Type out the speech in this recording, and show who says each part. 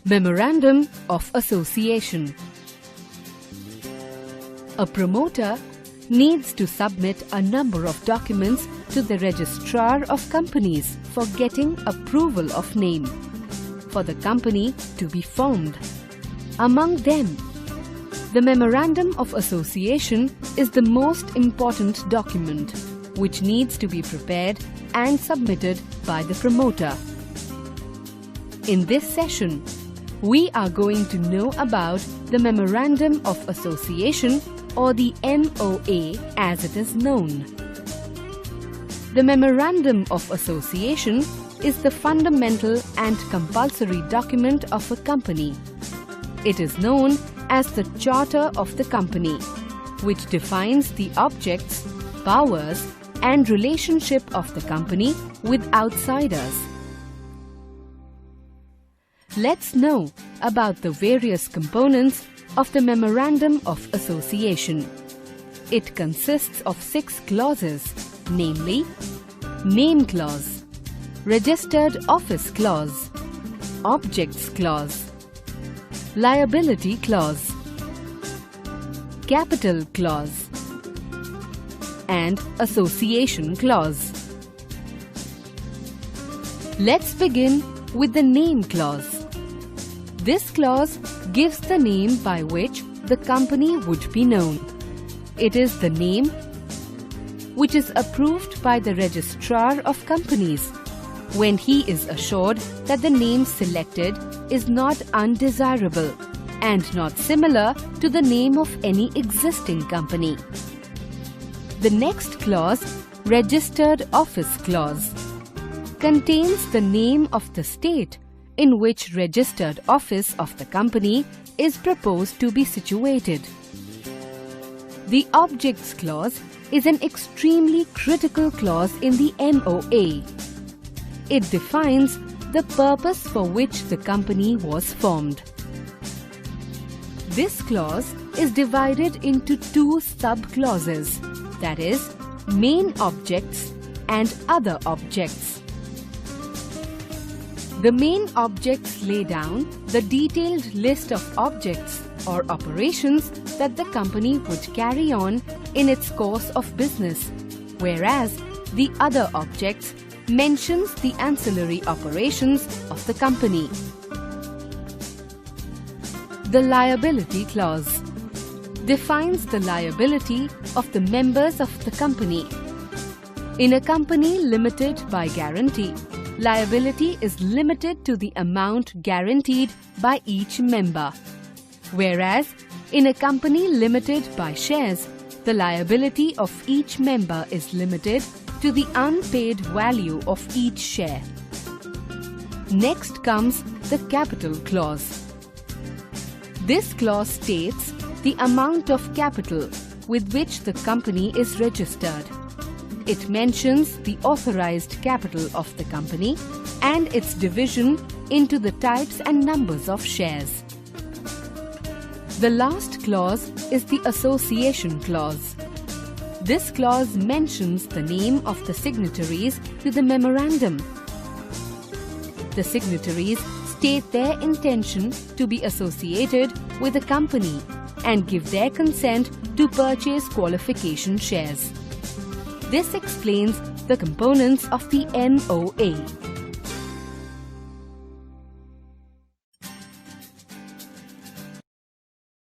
Speaker 1: Memorandum of Association. A promoter needs to submit a number of documents to the Registrar of Companies for getting approval of name for the company to be formed. Among them, the Memorandum of Association is the most important document which needs to be prepared and submitted by the promoter. In this session, we are going to know about the Memorandum of Association, or the MOA as it is known. The Memorandum of Association is the fundamental and compulsory document of a company. It is known as the Charter of the company, which defines the objects, powers, and relationship of the company with outsiders. Let's know about the various components of the Memorandum of Association. It consists of 6 clauses, namely Name Clause, Registered Office Clause, Objects Clause, Liability Clause, Capital Clause, and Association Clause. Let's begin with the Name Clause. This clause gives the name by which the company would be known. It is the name which is approved by the Registrar of Companies when he is assured that the name selected is not undesirable and not similar to the name of any existing company. The next clause, Registered Office Clause, contains the name of the state in which registered office of the company is proposed to be situated. The Objects Clause is an extremely critical clause in the MOA. It defines the purpose for which the company was formed. This clause is divided into 2 sub-clauses, that is, Main Objects and Other Objects. The main objects lay down the detailed list of objects or operations that the company would carry on in its course of business, whereas the other objects mentions the ancillary operations of the company. The Liability Clause defines the liability of the members of the company. In a company limited by guarantee, liability is limited to the amount guaranteed by each member, whereas in a company limited by shares, the liability of each member is limited to the unpaid value of each share. Next comes the Capital Clause. This clause states the amount of capital with which the company is registered. It mentions the authorized capital of the company and its division into the types and numbers of shares. The last clause is the Association Clause. This clause mentions the name of the signatories to the memorandum. The signatories state their intention to be associated with the company and give their consent to purchase qualification shares. This explains the components of the MOA.